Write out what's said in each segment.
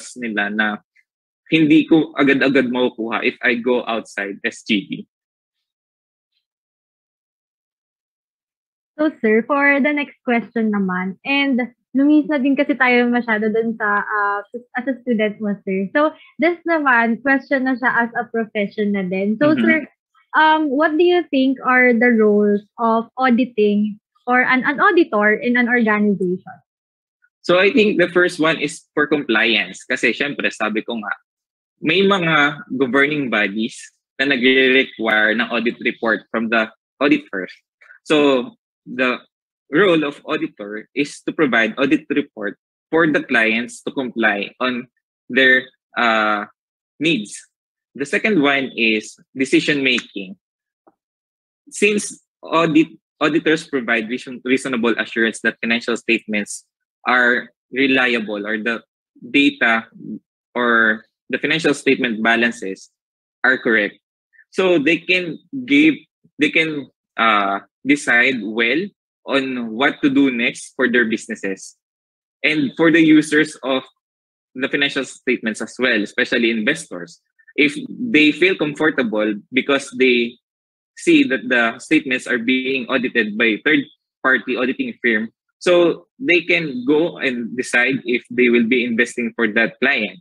trust nila na hindi ko agad-agad makukuha if I go outside SGB. So sir, for the next question naman, and lumis na din kasi tayo masyado dun sa as a student mo, sir. So this naman, question na siya as a profession na din. So sir, what do you think are the roles of auditing or an auditor in an organization? So I think the first one is for compliance. Kasi syempre, sabi ko nga, may mga governing bodies na nagre-require ng audit report from the auditors. So the role of auditor is to provide audit report for the clients to comply on their needs. The second one is decision making. Since auditors provide reasonable assurance that financial statements are reliable, or the data or the financial statement balances are correct, so they can decide well on what to do next for their businesses and for the users of the financial statements as well, especially investors. If they feel comfortable because they see that the statements are being audited by third-party auditing firm, so they can go and decide if they will be investing for that client.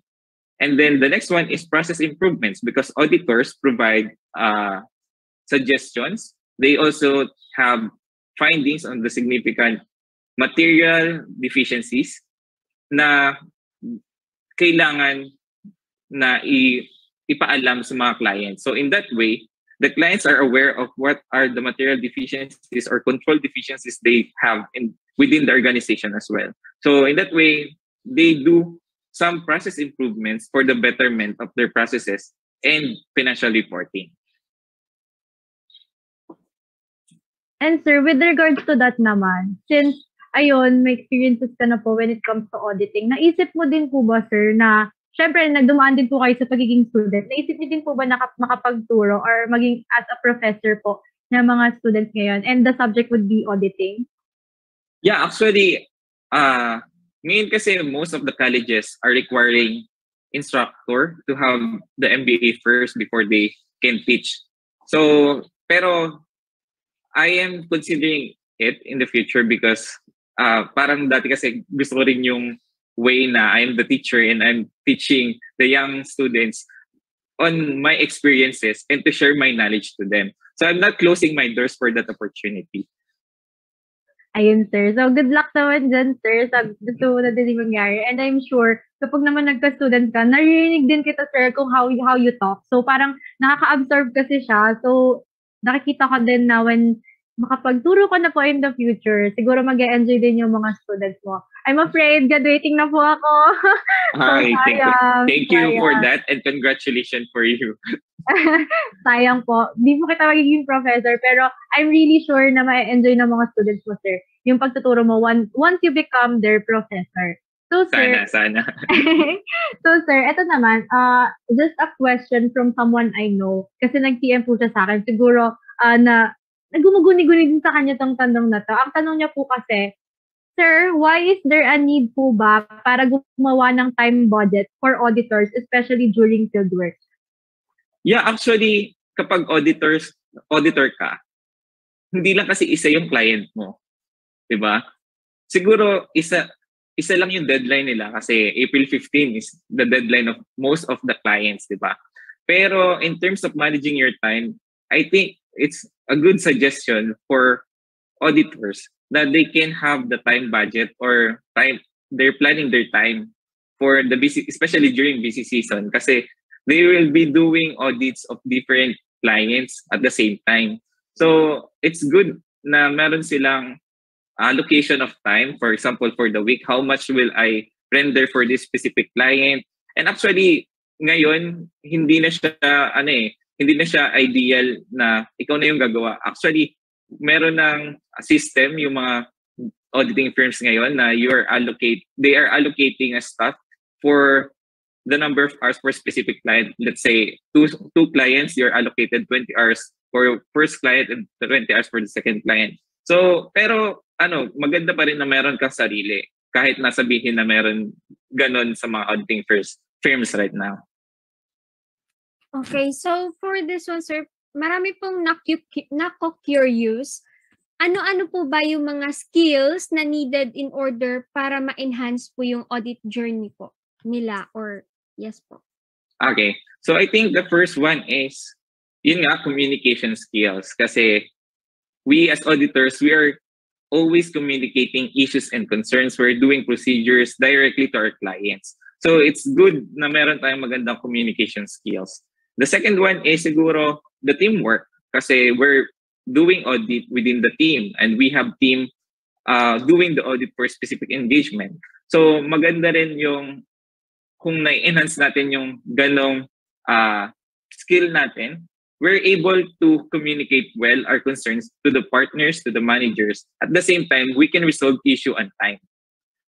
And then the next one is process improvements, because auditors provide suggestions. They also have findings on the significant material deficiencies na kailangan na ipaalam sa mga clients. So in that way, the clients are aware of what are the material deficiencies or control deficiencies they have within the organization as well. So in that way, they do some process improvements for the betterment of their processes and financial reporting. And sir, with regards to that naman, since ayun, may experiences ka na po when it comes to auditing, naisip mo din po ba, sir, na syempre, nagdumaan din po kayo sa pagiging student, naisip niyo din po ba makapagturo or maging as a professor po ng mga students ngayon, and the subject would be auditing? Yeah, actually, ngayon kasi most of the colleges are requiring instructor to have the MBA first before they can teach. So, pero I am considering it in the future because parang dati kasi gusto ko rin yung way na I'm the teacher and I'm teaching the young students on my experiences and to share my knowledge to them. So I'm not closing my doors for that opportunity. Ayun, sir. So, good luck naman dyan, sir, sa gusto mo na din mangyari. And I'm sure, kapag naman nagka-student ka, naririnig din kita, sir, kung how you talk. So, parang nakaka-absorb kasi siya. So, nakikita ko din na when makapagturo ka na po in the future, siguro mag-e-enjoy din yung mga students mo. I'm afraid, graduating na po ako. Hi, thank you for that, and congratulations for you. Sayang po. Di mo kita magiging professor, pero I'm really sure na ma-enjoy ng mga students mo, sir, yung pagtuturo mo once you become their professor. So, sir, sana. So, sir, eto naman, just a question from someone I know, kasi nag-PM po siya sa akin, siguro na nagumuguni-guni din sa kanya tong tanong na to. Ang tanong niya po kasi, sir, why is there a need po ba para gumawa ng time budget for auditors, especially during fieldwork? Yeah, actually, kapag auditor ka, hindi lang kasi isa yung client mo. Diba? Siguro, isa lang yung deadline nila kasi April 15 is the deadline of most of the clients, diba? Pero in terms of managing your time, I think it's a good suggestion for auditors that they can have the time budget or they're planning their time for the busy, especially during busy season, kasi they will be doing audits of different clients at the same time. So it's good na meron silang allocation of time. For example, for the week, how much will I render for this specific client? And actually, ngayon, hindi na siya ideal na ikaw na yung gagawa. Actually, meron ng system yung mga auditing firms ngayon na they are allocating a staff for the number of hours for specific client. Let's say two clients, you're allocated 20 hours for first client and 20 hours for the second client. So, pero maganda pa rin na meron kang sarili kahit nasabihin na meron ganon sa mga auditing firms right now. Okay, so for this one, sir, marami pong nako-curious. Ano-ano po ba yung mga skills na needed in order para ma-enhance po yung audit journey po nila, or yes po? Okay, so I think the first one is, yun nga, communication skills. Kasi we as auditors, we are always communicating issues and concerns. We're doing procedures directly to our clients. So it's good na meron tayong magandang communication skills. The second one is siguro the teamwork. Kasi we're doing audit within the team and we have team doing the audit for specific engagement. So maganda rin yung kung na-enhance natin yung ganong skill natin, we're able to communicate well our concerns to the partners, to the managers. At the same time, we can resolve issue on time.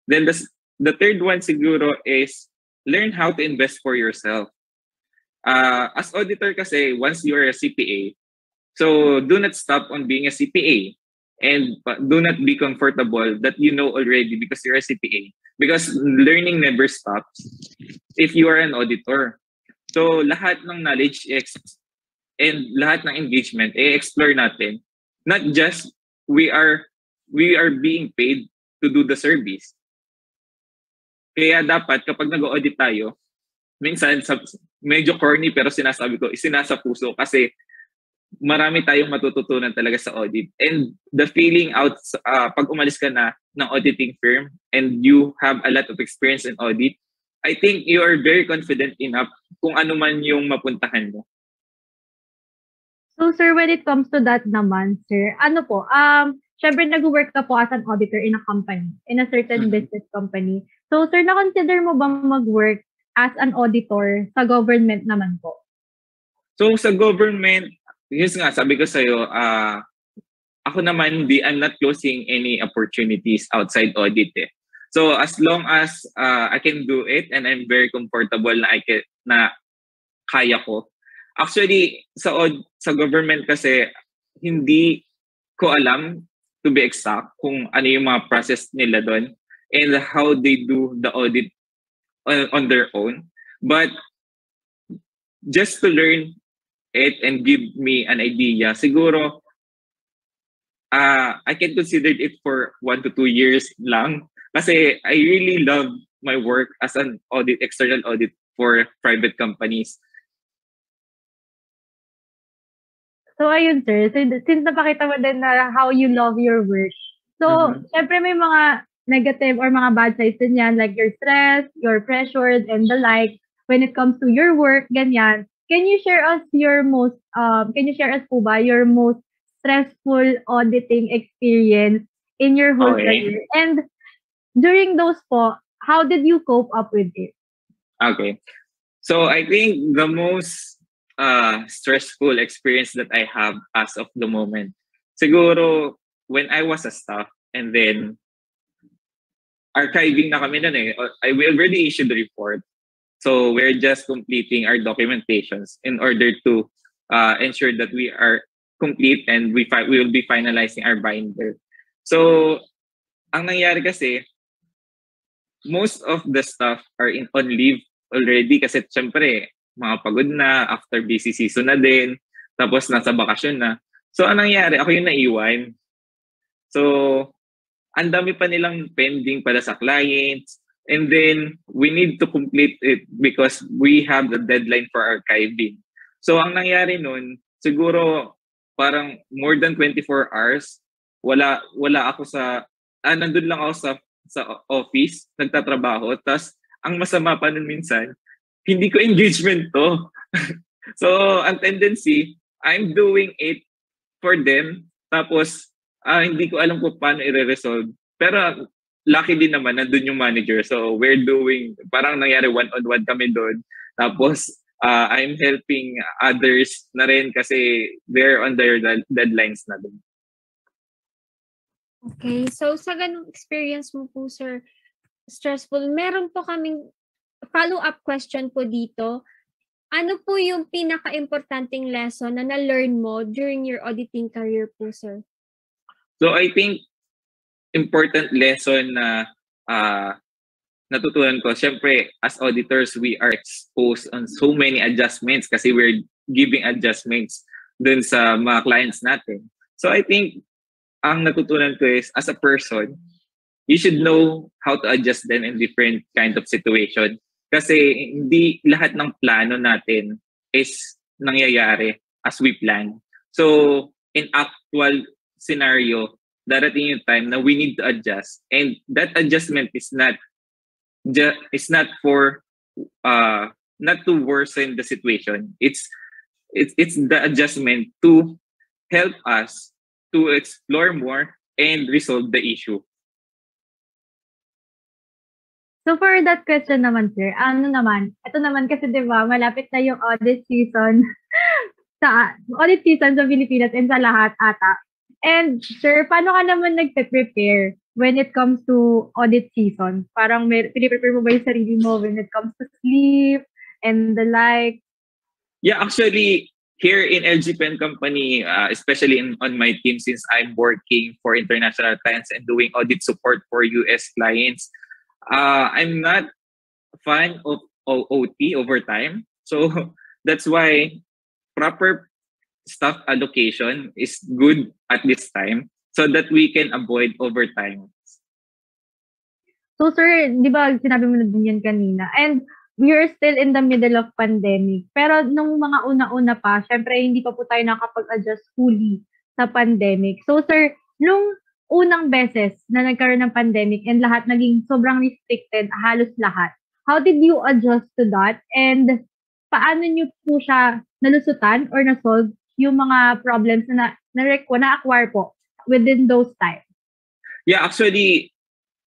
Then the third one siguro is learn how to invest for yourself. As auditor kasi, once you are a CPA, so do not stop on being a CPA and do not be comfortable that you know already because you're a CPA. Because learning never stops if you are an auditor. So lahat ng knowledge and lahat ng engagement, explore natin. Not just we are being paid to do the service. Kaya dapat kapag nag-audit tayo, minsan medyo corny pero sinasabi ko, isinasa puso kasi marami tayong matututunan talaga sa audit. And the feeling out, pag umalis ka na ng auditing firm and you have a lot of experience in audit, I think you are very confident enough kung ano man yung mapuntahan mo. So, sir, when it comes to that naman, sir, syempre nag-work ka po as an auditor in a company, in a certain business company. So, sir, na-consider mo ba mag-work as an auditor sa government naman po? So, sa government, yes nga, sabi ko sa'yo, ako naman, I'm not closing any opportunities outside audit eh. So, as long as I can do it and I'm very comfortable na kaya ko. Actually, sa government kasi, hindi ko alam, to be exact, kung ano yung mga process nila doon and how they do the audit on their own. But just to learn it and give me an idea, siguro, I can consider it for 1 to 2 years lang. Kasi I really love my work as an external audit for private companies. So, ayun, sir. Since napakita mo din na how you love your work. So, syempre may mga negative or mga bad sides din yan, like your stress, your pressures, and the like, when it comes to your work, ganyan. Can you share us your most stressful auditing experience in your whole career? And during those po, how did you cope up with it? Okay. So I think the most stressful experience that I have as of the moment, siguro when I was a staff and then archiving na kami nun eh. We already issued the report. So we're just completing our documentations in order to ensure that we are complete and we will be finalizing our binder. So ang nangyari kasi, most of the staff are on leave already kasi syempre mga pagod na, after busy season na din, tapos nasa bakasyon na. So ang nangyari, ako yung naiwan. So ang dami pa nilang pending para sa clients. And then, we need to complete it because we have the deadline for archiving. So, ang nangyari nun, siguro parang more than 24 hours, wala ako nandun lang ako sa office, nagtatrabaho. Tapos, ang masama pa nun minsan, hindi ko engagement to. So, ang tendency, I'm doing it for them. Tapos, hindi ko alam kung paano i-resolve. Pero, lucky din naman, nandun yung manager. So, we're doing, parang nangyari one-on-one kami doon. Tapos, I'm helping others na rin kasi they're on their deadlines na doon. Okay. So, sa ganung experience mo po, sir, stressful, meron po kaming follow-up question po dito. Ano po yung pinaka-importanting lesson na na-learn mo during your auditing career po, sir? So, I think important lesson na natutunan ko, syempre, as auditors, we are exposed on so many adjustments kasi we're giving adjustments dun sa mga clients natin. So I think, ang natutunan ko is, as a person, you should know how to adjust them in different kind of situation. Kasi hindi lahat ng plano natin is nangyayari as we plan. So, in actual scenario, darating yung time na we need to adjust. And that adjustment is not for not to worsen the situation. It's the adjustment to help us to explore more and resolve the issue. So for that question naman, sir, ito naman kasi 'di ba, malapit na yung audit season sa Pilipinas and sa lahat ata. And sir, paano ka naman nagpe-prepare when it comes to audit season? Parang piniprepare mo ba yung sarili mo when it comes to sleep and the like? Yeah, actually, here in LG Pen Company, especially on my team, since I'm working for international clients and doing audit support for US clients, I'm not a fan of OT overtime. So that's why proper staff allocation is good at this time so that we can avoid overtime. So sir, di ba sinabi mo na din yan kanina, and we are still in the middle of pandemic. Pero nung mga una-una pa, syempre hindi pa po tayo nakapag-adjust fully sa pandemic. So sir, nung unang beses na nagkaroon ng pandemic and lahat naging sobrang restricted, halos lahat, how did you adjust to that? And paano nyo po siya nalusutan or na-solve yung mga problems na na-acquire po within those times? Yeah, actually,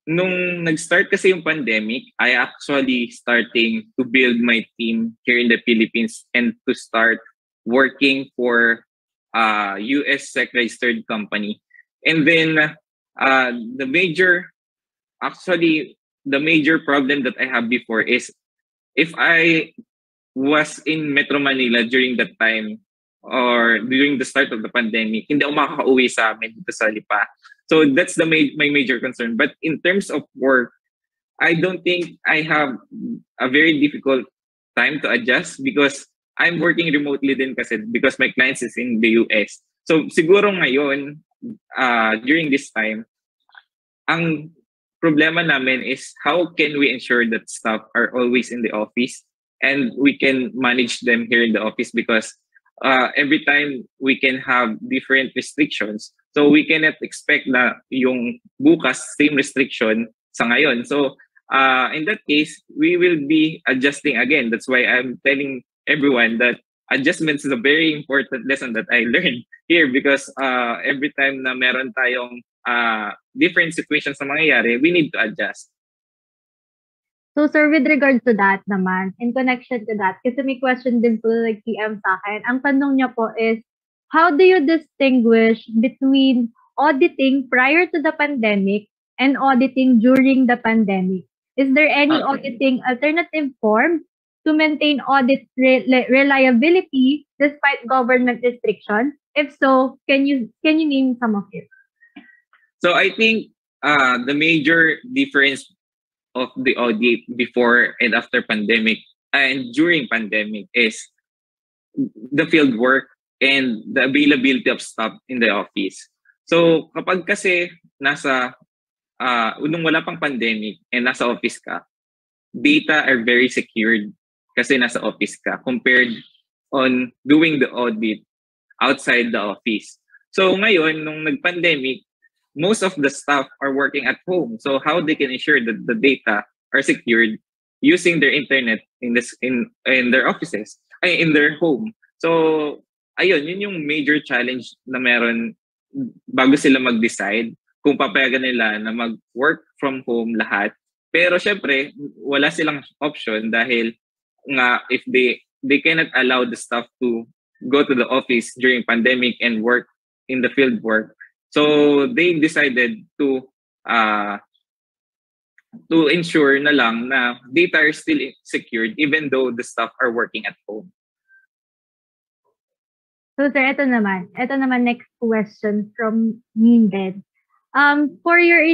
nung nag-start kasi yung pandemic, I actually starting to build my team here in the Philippines and to start working for a US SEC-registered company. And then the major problem that I have before is if I was in Metro Manila during that time or during the start of the pandemic, hindi ako makaka-uwi sa amin dito sa Lipa. So that's my major concern. But in terms of work, I don't think I have a very difficult time to adjust because I'm working remotely din kasi because my clients is in the US. So siguro ngayon, during this time, ang problema namin is how can we ensure that staff are always in the office and we can manage them here in the office because every time we can have different restrictions. So we cannot expect na yung bukas same restriction sa ngayon. So in that case, we will be adjusting again. That's why I'm telling everyone that adjustments is a very important lesson that I learned here because every time na meron tayong different situations na mangyayari, we need to adjust. So sir, with regard to that naman, in connection to that, kasi may question din po nag-PM sa akin. Ang tanong niya po is, how do you distinguish between auditing prior to the pandemic and auditing during the pandemic? Is there any auditing alternative form to maintain audit reliability despite government restrictions? If so, can you name some of it? So I think the major difference of the audit before and after pandemic and during pandemic is the field work and the availability of staff in the office. So kapag kasi nasa nung wala pang pandemic and nasa office ka, data are very secured kasi nasa office ka compared on doing the audit outside the office. So ngayon nung nag-pandemic, most of the staff are working at home. So how they can ensure that the data are secured using their internet in their offices, in their home. So ayun, yun yung major challenge na meron bago sila mag-decide kung papayagan nila na mag-work from home lahat. Pero syempre, wala silang option dahil nga if they cannot allow the staff to go to the office during pandemic and work in the field work. So they decided to ensure na lang na data are still secured even though the staff are working at home. So sir, ito naman next question from Minbed. For your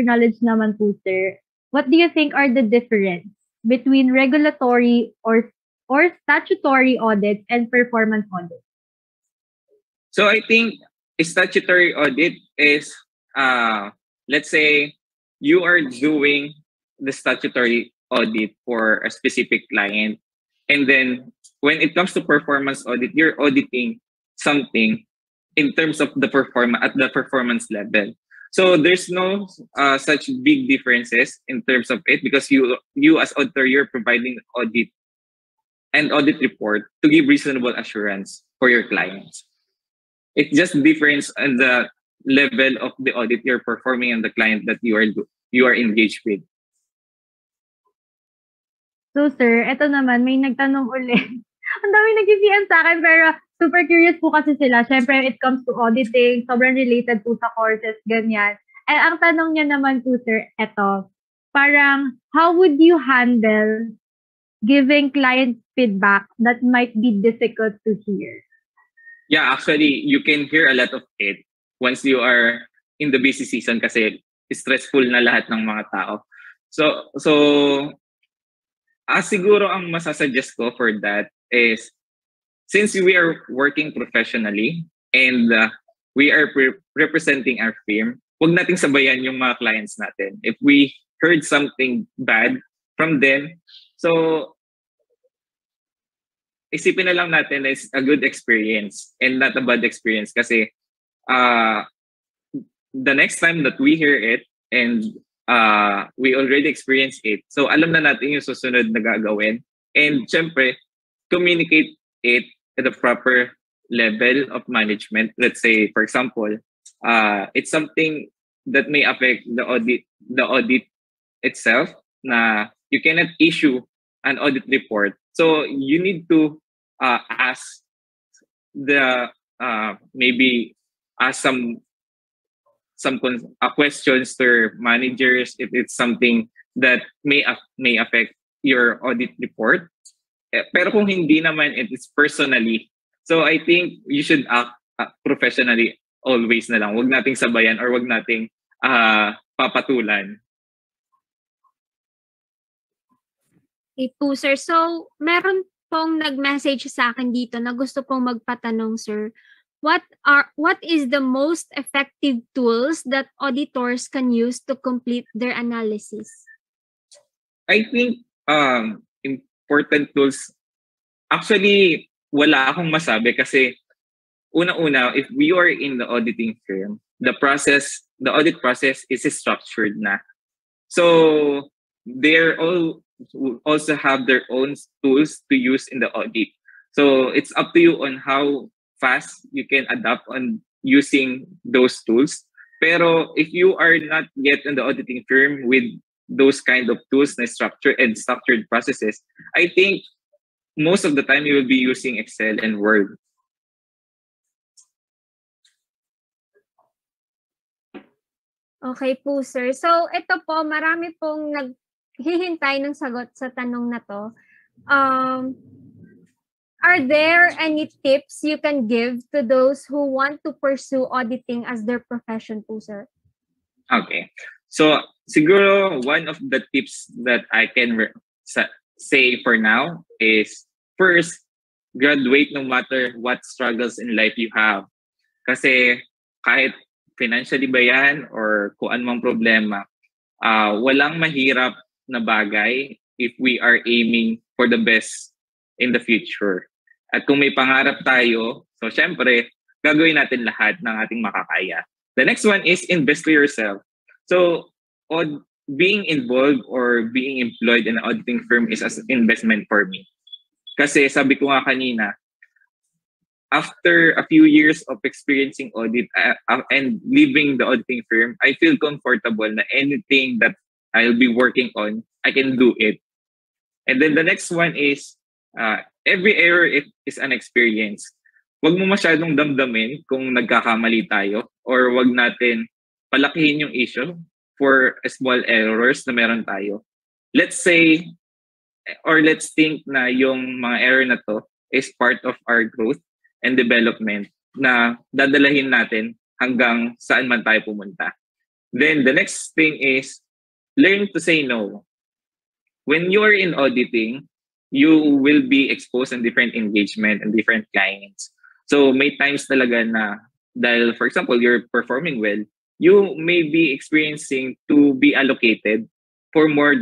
knowledge naman po sir, what do you think are the difference between regulatory or statutory audits and performance audits? So I think a statutory audit is, let's say you are doing the statutory audit for a specific client. And then when it comes to performance audit, you're auditing something in terms of the performance level. So there's no such big differences in terms of it, because you as auditor, you're providing audit report to give reasonable assurance for your clients. It just difference on the level of the audit you're performing and the client that you are engaged with. So sir, eto naman, may nagtanong ulit. Ang dami nag-PM sa akin, pero super curious po kasi sila. Siyempre, it comes to auditing, sobrang related po sa courses, ganyan. And ang tanong niya naman po sir, eto, parang, how would you handle giving client feedback that might be difficult to hear? Yeah, actually, you can hear a lot of it once you are in the busy season kasi stressful na lahat ng mga tao. So siguro ang masasuggest ko for that is, since we are working professionally and we are representing our firm, huwag nating sabayan yung mga clients natin. If we heard something bad from them, so isipin na lang natin is a good experience and not a bad experience, kasi the next time that we hear it and we already experienced it, so alam na natin yung susunod na gagawin, and syempre communicate it at the proper level of management. Let's say, for example, it's something that may affect the audit itself, na you cannot issue an audit report. So you need to ask maybe ask some questions to managers if it's something that may affect your audit report. Pero kung hindi naman, it is personally. So I think you should act professionally always na lang. Huwag nating sabayan or huwag nating papatulan. Okay po, sir. So, meron pong nag-message sa akin dito na gusto pong magpatanong, sir. What is the most effective tools that auditors can use to complete their analysis? I think important tools, actually wala akong masabi, kasi una-una, if we are in the auditing firm, the audit process is structured na. So they're all also have their own tools to use in the audit. So it's up to you on how fast you can adapt on using those tools. Pero if you are not yet in the auditing firm with those kind of tools na structured processes, I think most of the time you will be using Excel and Word. Okay po, sir. So, ito po, marami pong naghihintay ng sagot sa tanong na to. Are there any tips you can give to those who want to pursue auditing as their profession po, sir? Okay. So, siguro one of the tips that I can say for now is, first, graduate no matter what struggles in life you have. Kasi kahit financially ba yan or kung anumang problema, walang mahirap na bagay if we are aiming for the best in the future. At kung may pangarap tayo, so syempre, gagawin natin lahat ng ating makakaya. The next one is invest to yourself. So, being involved or being employed in an auditing firm is an investment for me. Kasi sabi ko nga kanina, after a few years of experiencing audit and leaving the auditing firm, I feel comfortable na anything that I'll be working on, I can do it. And then the next one is, every error is an experience. Huwag mo masyadong damdamin kung nagkakamali tayo, or huwag natin palakihin yung issue for small errors na meron tayo. Let's say, or let's think na yung mga error na to is part of our growth and development na dadalahin natin hanggang saan man tayo pumunta. Then the next thing is, learn to say no. When you're in auditing, you will be exposed in different engagement and different clients. So may times talaga na dahil, for example, you're performing well, you may be experiencing to be allocated for more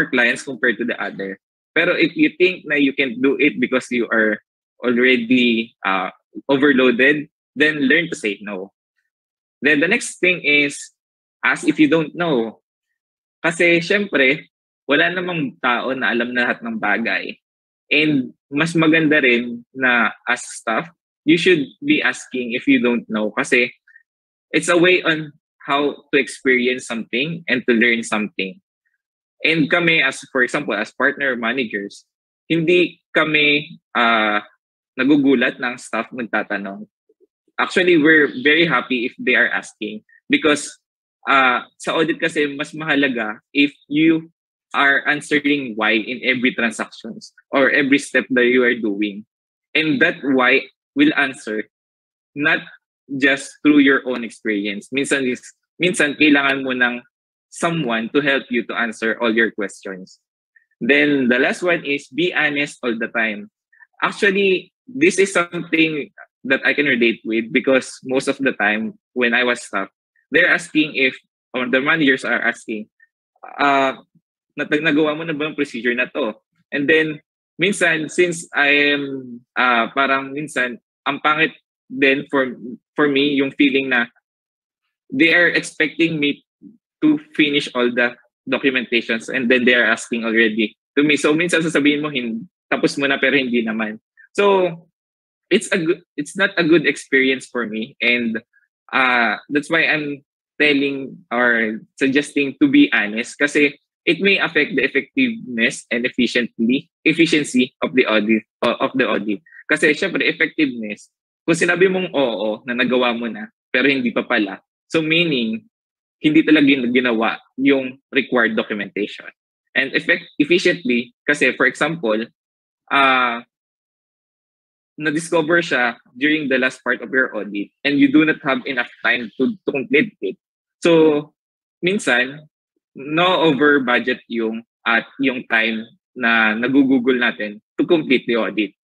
clients compared to the other. Pero if you think na you can do it because you are already overloaded, then learn to say no. Then the next thing is, ask if you don't know. Kasi syempre, wala namang tao na alam na lahat ng bagay. And mas maganda rin na as staff, you should be asking if you don't know. Kasi it's a way on how to experience something and to learn something. And kami, as for example, as partner managers, hindi kami nagugulat ng staff nagtatanong. Actually, we're very happy if they are asking because sa audit kasi mas mahalaga if you are answering why in every transactions or every step that you are doing. And that why will answer not just through your own experience. Minsan kailangan mo ng someone to help you to answer all your questions. Then the last one is be honest all the time. Actually, this is something that I can relate with because most of the time when I was staff, they're asking or the managers are asking, nagawa mo na ba yung procedure na to? And then, minsan, since I am, parang minsan, ang pangit din for me, yung feeling na they are expecting me to finish all the documentations and then they are asking already to me. So, minsan sasabihin mo, tapos mo na pero hindi naman. So, it's not a good experience for me. And that's why I'm telling or suggesting to be honest kasi it may affect the effectiveness and efficiency of the audit. Kasi syempre effectiveness, kung sinabi mong oo na nagawa mo na pero hindi pa pala, so meaning hindi talaga ginawa yung required documentation. And efficiently, kasi for example, na-discover siya during the last part of your audit and you do not have enough time to complete it. So minsan, no over budget yung time na nagugugol natin to complete the audit.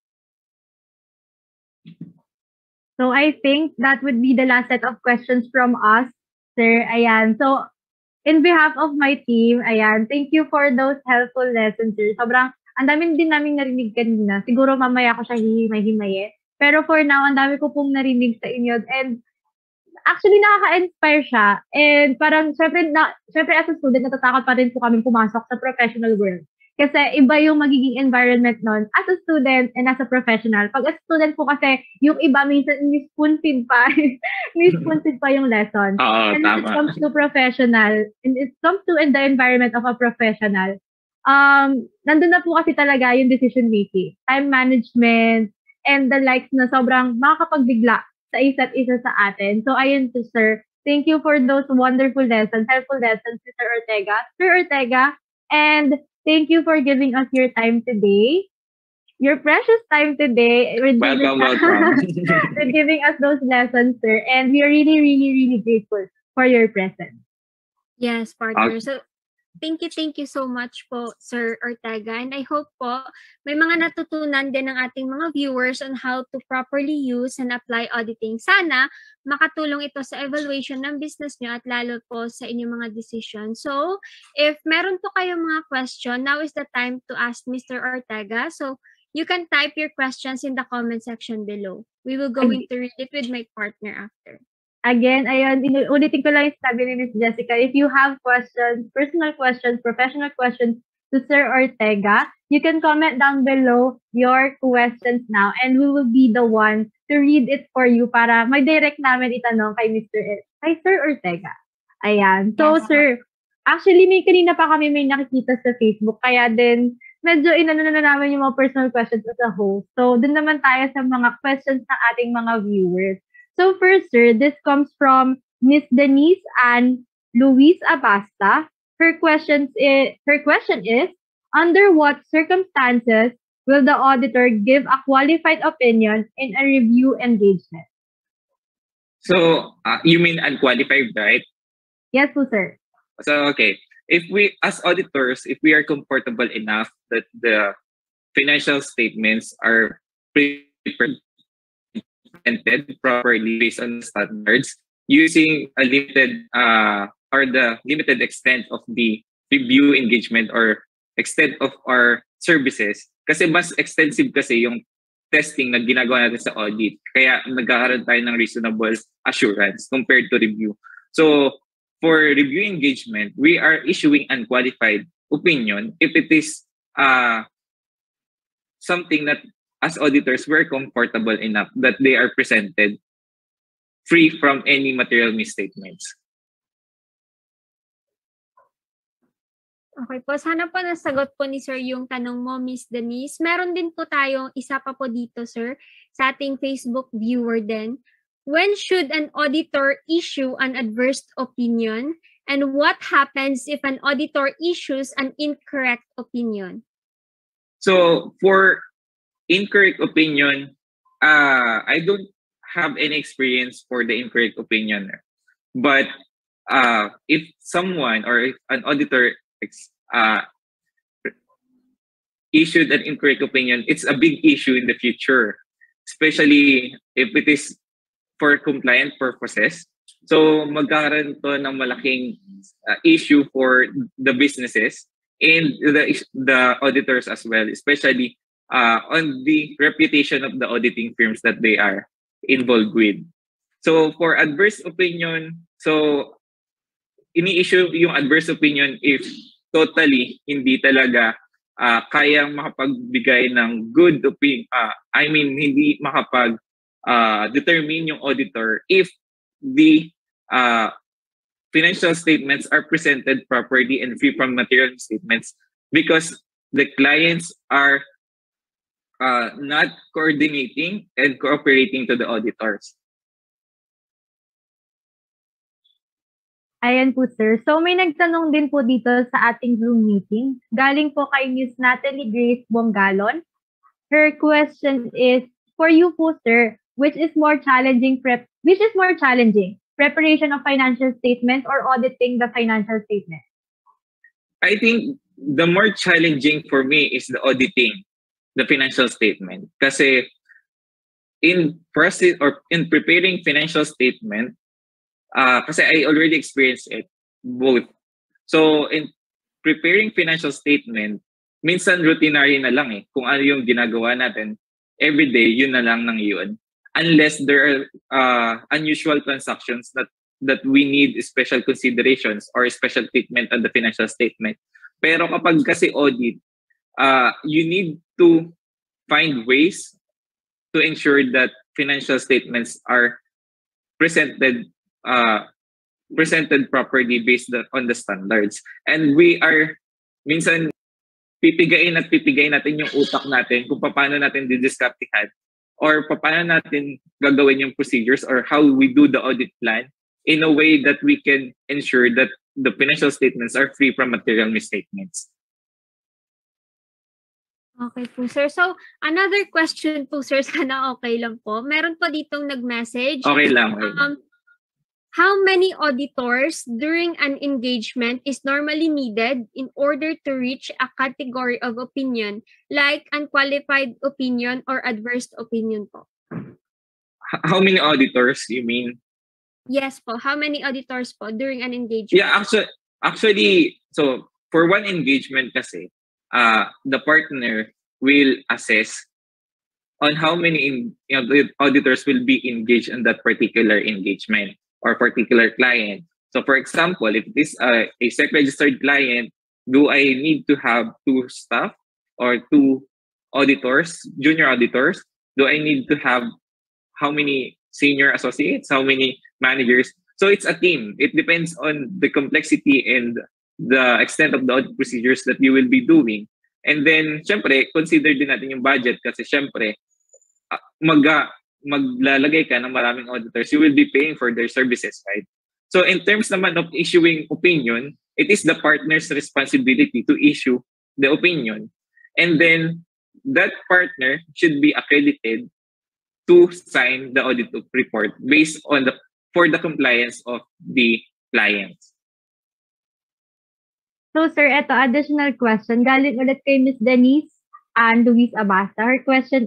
So I think that would be the last set of questions from us, sir. Ayan. So in behalf of my team, ayan, thank you for those helpful lessons, sir. Sobrang ang dami din naming narinig kanina. Siguro mamaya ko siya hihimay-himayin. Pero for now, ang dami ko pong narinig sa inyo. And actually, nakaka-inspire siya. And parang, syempre as a student, natatakot pa rin po kami pumasok sa professional world. Kasi iba yung magiging environment nun as a student and as a professional. Pag as a student po kasi, yung iba minsan spoon-feed pa. Spoon-feed pa yung lesson. And when it comes to professional, and it comes to in the environment of a professional, nandun na po kasi talaga yung decision making, time management, and the likes na sobrang makakapagbigla sa isa't isa sa atin. So, ayun to sir. Thank you for those wonderful lessons, helpful lessons, Mr. Ortega. Sir Ortega, and thank you for giving us your time today. Your precious time today. Welcome. For giving us those lessons, sir. And we are really, really, really grateful for your presence. Yes, partner. So, thank you so much po, Sir Ortega. And I hope po may mga natutunan din ng ating mga viewers on how to properly use and apply auditing. Sana makatulong ito sa evaluation ng business nyo at lalo po sa inyong mga decision. So, if meron po kayong mga question, now is the time to ask Mr. Ortega. So, you can type your questions in the comment section below. We will go to read it with my partner after. Again, ayun, ulitin ko lang yung sabi ni Ms. Jessica. If you have questions, personal questions, professional questions to Sir Ortega, you can comment down below your questions now and we will be the one to read it for you para mag-direct namin itanong kay Sir Ortega. Ayan. So, sir, actually, kanina pa kami may nakikita sa Facebook, kaya din medyo inano na namin yung mga personal questions as a host. So, dun naman tayo sa mga questions ng ating mga viewers. So first, sir, this comes from Miss Denise and Luis Abasta. Her question is, under what circumstances will the auditor give a qualified opinion in a review engagement? So, you mean unqualified, right? Yes, sir. So, okay. if we, as auditors, if we are comfortable enough that the financial statements are presented properly based on standards, using a limited or the limited extent of the review engagement or extent of our services, kasi mas extensive kasi yung testing na ginagawa natin sa audit. Kaya nagkakaroon tayo ng reasonable assurance compared to review. So, for review engagement, we are issuing unqualified opinion if it is something that as auditors we're comfortable enough that they are presented free from any material misstatements. Okay po, sana po nasagot po ni Sir yung tanong mo, Miss Denise. Meron din po tayong isa pa po dito, Sir, sa ating Facebook viewer din. When should an auditor issue an adverse opinion? And what happens if an auditor issues an incorrect opinion? So, for incorrect opinion, I don't have any experience for the incorrect opinion. But if someone or if an auditor issued an incorrect opinion, it's a big issue in the future, especially if it is for compliant purposes. So magkakaroon to ng malaking issue for the businesses and the auditors as well, especially on the reputation of the auditing firms that they are involved with. So for adverse opinion, so ini-issue yung adverse opinion if totally hindi talaga kayang makapagbigay ng good opinion. Hindi determine yung auditor if the financial statements are presented properly and free from material statements, because the clients are not coordinating and cooperating to the auditors. Ayan po, sir. So may nagtanong din po dito sa ating Zoom meeting. Galing po kay Miss Natalie Grace Bongalon. Her question is, for you po, sir, which is more challenging, preparation of financial statements or auditing the financial statement? I think the more challenging for me is the auditing the financial statement. Kasi in process or in preparing financial statement, kasi I already experienced it both. So in preparing financial statement, minsan routinary na lang kung ano yung ginagawa natin everyday, yun na lang ng yun, unless there are unusual transactions that we need special considerations or special treatment on the financial statement. Pero kapag kasi audit, you need to find ways to ensure that financial statements are presented properly based on the standards. And we are minsan pipigain natin yung utak natin kung paano natin didiskartehan or paano natin gagawin yung procedures or how we do the audit plan in a way that we can ensure that the financial statements are free from material misstatements. Okay po, sir. So, another question po, sir. Sana okay lang po. Meron po ditong nag-message. Okay lang. How many auditors during an engagement is normally needed in order to reach a category of opinion like unqualified opinion or adverse opinion po? How many auditors, you mean? Yes po. How many auditors po during an engagement? Yeah, actually, so for one engagement kasi, the partner will assess on how many auditors will be engaged in that particular engagement or particular client. So for example, if this a SEC registered client, do I need to have 2 staff or 2 auditors, junior auditors? Do I need to have how many senior associates, how many managers? So it's a team. It depends on the complexity and the extent of the audit procedures that you will be doing. And then, syempre, consider din natin yung budget kasi syempre, maglalagay ka ng maraming auditors, you will be paying for their services, right? So in terms naman of issuing opinion, it is the partner's responsibility to issue the opinion. And then that partner should be accredited to sign the audit report based on for the compliance of the clients. So, sir, eto, additional question. Galing ulit kay Miss Denise and Luis Abasa. Her question